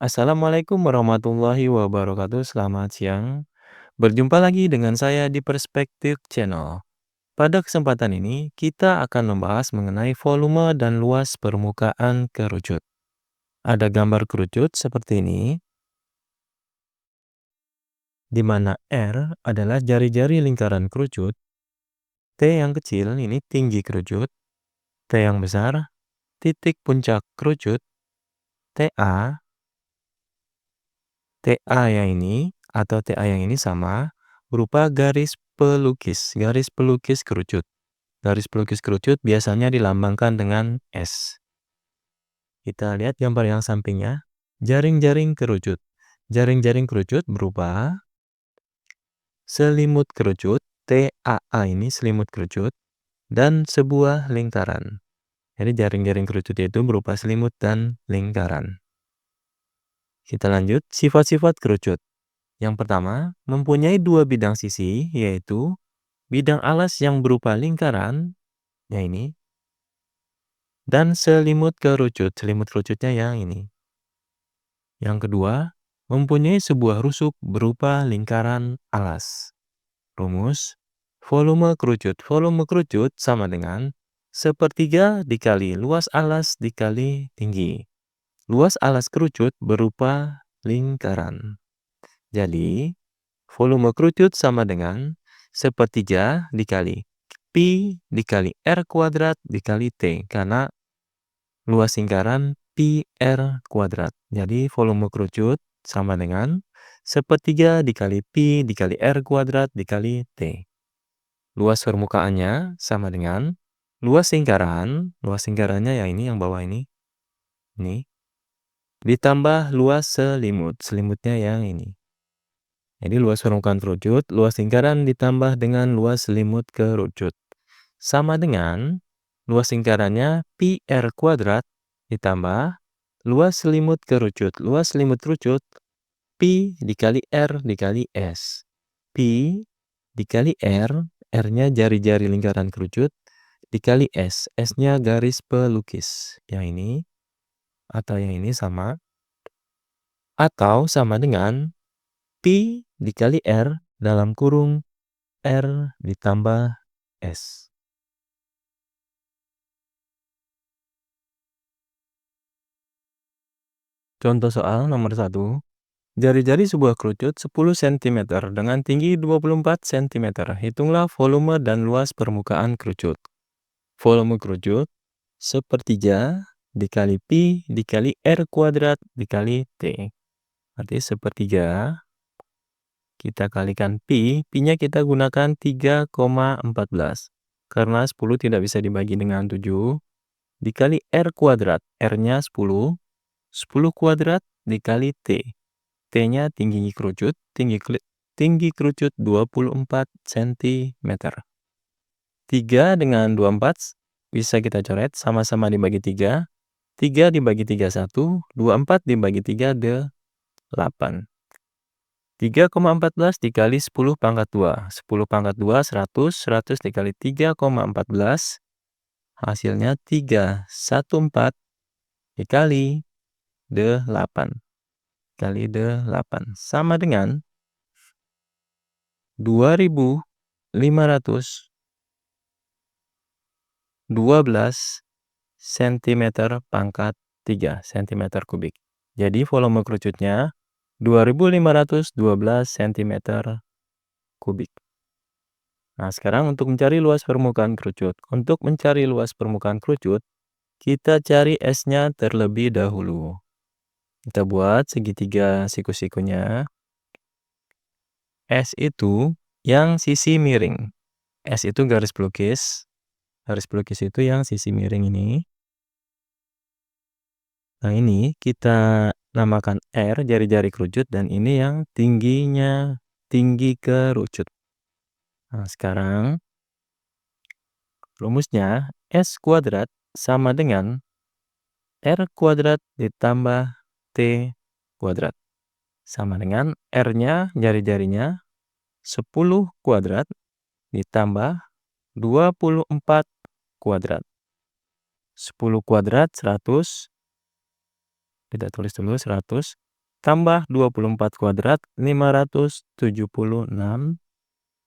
Assalamualaikum warahmatullahi wabarakatuh. Selamat siang. Berjumpa lagi dengan saya di Perspektif Channel. Pada kesempatan ini, kita akan membahas mengenai volume dan luas permukaan kerucut. Ada gambar kerucut seperti ini, di mana R adalah jari-jari lingkaran kerucut, T yang kecil ini tinggi kerucut, T yang besar titik puncak kerucut, TA, TA yang ini atau TA yang ini sama berupa garis pelukis kerucut. Garis pelukis kerucut biasanya dilambangkan dengan S. Kita lihat gambar yang sampingnya. Jaring-jaring kerucut. Jaring-jaring kerucut berupa selimut kerucut, TAA ini selimut kerucut, dan sebuah lingkaran. Jadi jaring-jaring kerucut itu berupa selimut dan lingkaran. Kita lanjut, sifat-sifat kerucut. Yang pertama, mempunyai dua bidang sisi, yaitu bidang alas yang berupa lingkaran, ya ini, dan selimut kerucut. Selimut kerucutnya yang ini. Yang kedua, mempunyai sebuah rusuk berupa lingkaran alas. Rumus, volume kerucut. Volume kerucut sama dengan sepertiga dikali luas alas dikali tinggi. Luas alas kerucut berupa lingkaran. Jadi, volume kerucut sama dengan sepertiga dikali pi dikali R kuadrat dikali T. Karena luas lingkaran pi R kuadrat. Jadi volume kerucut sama dengan sepertiga dikali pi dikali R kuadrat dikali T. Luas permukaannya sama dengan luas lingkarannya ya ini yang bawah ini. Ditambah luas selimut, selimutnya yang ini. Jadi luas permukaan kerucut, luas lingkaran ditambah dengan luas selimut kerucut. Sama dengan luas lingkarannya pi R kuadrat ditambah luas selimut kerucut. Luas selimut kerucut pi dikali R dikali S. Pi dikali R, R-nya jari-jari lingkaran kerucut, dikali S. S-nya garis pelukis. Yang ini atau yang ini sama. Atau sama dengan pi dikali R dalam kurung R ditambah S. Contoh soal nomor 1. Jari-jari sebuah kerucut 10 cm dengan tinggi 24 cm. Hitunglah volume dan luas permukaan kerucut. Volume kerucut sepertiga dikali pi dikali R kuadrat dikali T. Arti sepertiga kita kalikan pi, pi-nya kita gunakan 3,14. Karena 10 tidak bisa dibagi dengan 7. Dikali R kuadrat, R-nya 10. 10 kuadrat dikali T. T-nya tinggi kerucut, tinggi kerucut 24 cm. 3 dengan 24 bisa kita coret, sama-sama dibagi 3. 3 dibagi 3, 1. 24 dibagi 3, 8. 3,14 dikali 10 pangkat 2. 10 pangkat 2, 100. 100 dikali 3,14. Hasilnya 314 dikali 8. Kali 8. Sama dengan 2512 cm pangkat 3 cm kubik. Jadi volume kerucutnya 2512 cm kubik. Nah, sekarang untuk mencari luas permukaan kerucut. Untuk mencari luas permukaan kerucut, kita cari S-nya terlebih dahulu. Kita buat segitiga siku-sikunya. S itu yang sisi miring. S itu garis pelukis. Garis pelukis itu yang sisi miring ini. Nah, ini kita namakan R, jari-jari kerucut, dan ini yang tingginya, tinggi kerucut. Nah, sekarang rumusnya S kuadrat sama dengan R kuadrat ditambah T kuadrat. Sama dengan R-nya, jari-jarinya, 10 kuadrat ditambah 24 kuadrat. 10 kuadrat 100. Kita tulis dulu 100. tambah 24 kuadrat 576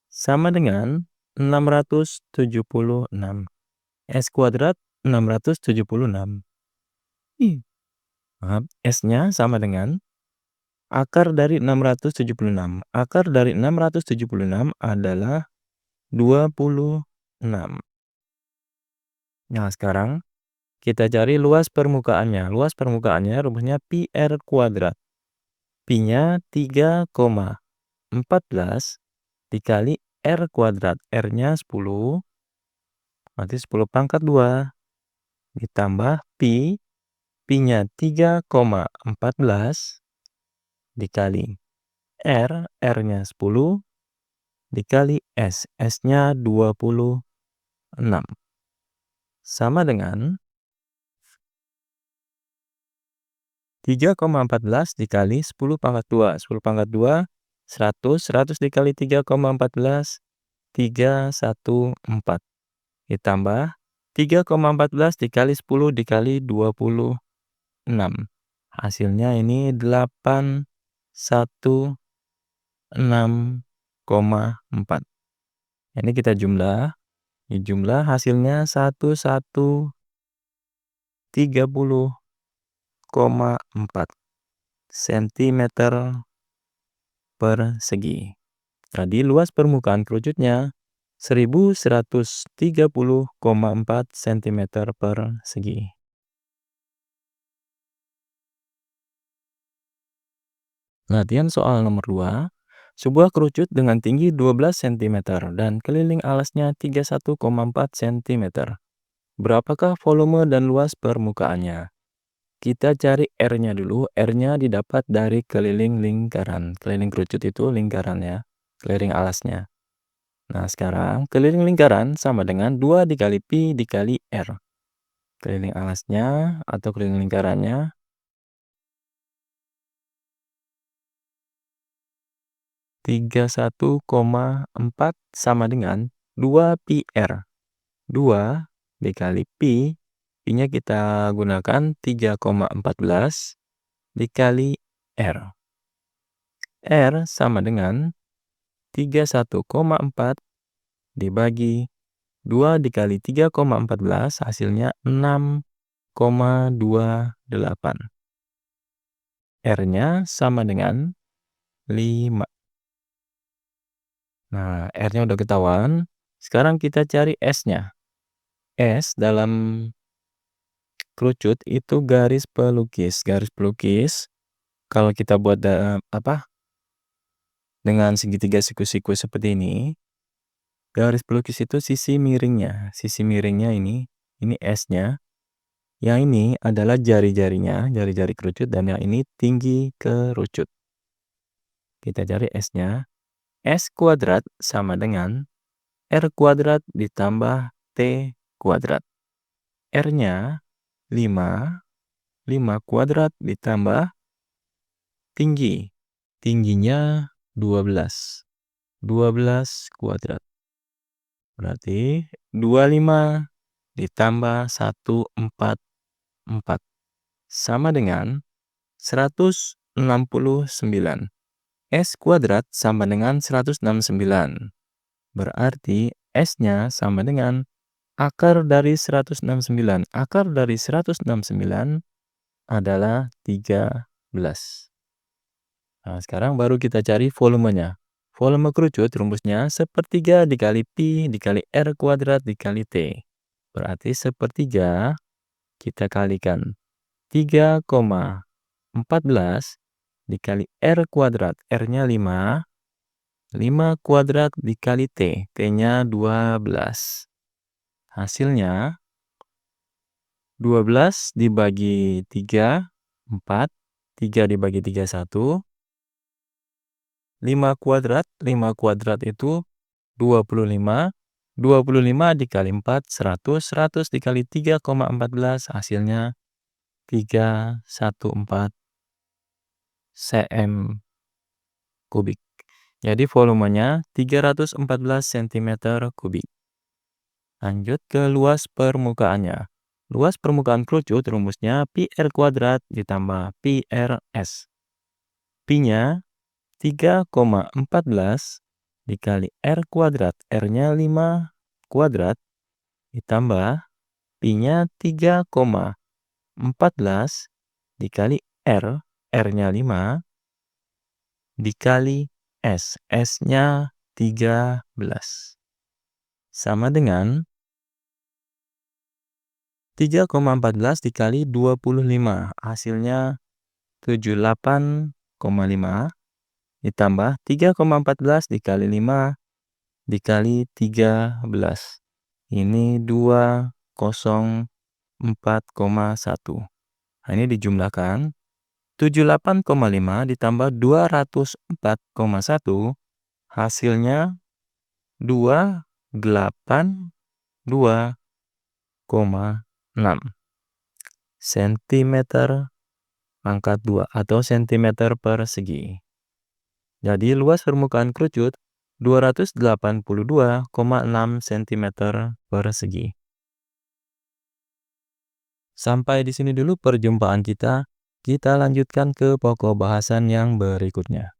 sama dengan 676. S kuadrat 676. Maaf, S-nya sama dengan akar dari 676. Akar dari 676 adalah 26. Nah, sekarang kita cari luas permukaannya. Luas permukaannya rumusnya pi R kuadrat. Pi-nya 3,14 dikali R kuadrat. R-nya 10, berarti 10 pangkat 2. Ditambah pi. Pi-nya 3,14 dikali R. R-nya 10 dikali S. S-nya 26. Sama dengan 3,14 dikali 10 pangkat 2. 10 pangkat 2, 100. 100 dikali 3,14, 314. Ditambah 3,14 dikali 10 dikali 26. Hasilnya ini 816,4. Ini kita jumlah. Jumlah hasilnya 1130,4 cm persegi. Tadi luas permukaan kerucutnya 1130,4 cm persegi. Latihan soal nomor 2. Sebuah kerucut dengan tinggi 12 cm dan keliling alasnya 31,4 cm. Berapakah volume dan luas permukaannya? Kita cari R-nya dulu. R-nya didapat dari keliling lingkaran. Keliling kerucut itu lingkarannya, keliling alasnya. Nah, sekarang keliling lingkaran sama dengan 2 dikali pi dikali R. Keliling alasnya atau keliling lingkarannya 31,4 sama dengan 2 pi R. 2 dikali pi. Pi-nya kita gunakan 3,14 dikali R. R sama dengan 31,4 dibagi 2 dikali 3,14 hasilnya 6,28. R-nya sama dengan 5. Nah, R-nya udah ketahuan. Sekarang kita cari S-nya. S dalam kerucut itu garis pelukis. Garis pelukis kalau kita buat dengan segitiga siku-siku seperti ini, garis pelukis itu sisi miringnya. Sisi miringnya ini S-nya. Yang ini adalah jari-jarinya, jari-jari kerucut, dan yang ini tinggi kerucut. Kita cari S-nya. S kuadrat sama dengan R kuadrat ditambah T kuadrat. R-nya 5. 5 kuadrat ditambah tinggi. Tingginya 12. 12 kuadrat. Berarti 25 ditambah 144 sama dengan 169. S kuadrat sama dengan 169. Berarti S-nya sama dengan akar dari 169. Akar dari 169 adalah 13. Nah, sekarang baru kita cari volumenya. Volume kerucut rumusnya 1/3 dikali pi dikali R kuadrat dikali T. Berarti 1/3 kita kalikan 3,14 dikali R kuadrat. R-nya 5. 5 kuadrat dikali T. T-nya 12. Hasilnya 12 dibagi 3, 4. 3 dibagi 3, 1. 5 kuadrat. 5 kuadrat itu 25. 25 dikali 4, 100. 100 dikali 3,14 hasilnya 314 cm kubik. Jadi volumenya 314 cm kubik. Lanjut ke luas permukaannya. Luas permukaan kerucut rumusnya pi R kuadrat ditambah pi R S. Pi-nya 3,14 dikali R kuadrat. R-nya 5 kuadrat ditambah Pi-nya 3,14 dikali R. R-nya 5 dikali S. S-nya 13. Sama dengan 3,14 dikali 25. Hasilnya 78,5 ditambah 3,14 dikali 5 dikali 13. Ini 204,1. Nah, ini dijumlahkan. 78,5 ditambah 204,1 hasilnya 282,6 cm pangkat 2 atau cm persegi. Jadi luas permukaan kerucut 282,6 cm persegi. Sampai di sini dulu perjumpaan kita. Kita lanjutkan ke pokok bahasan yang berikutnya.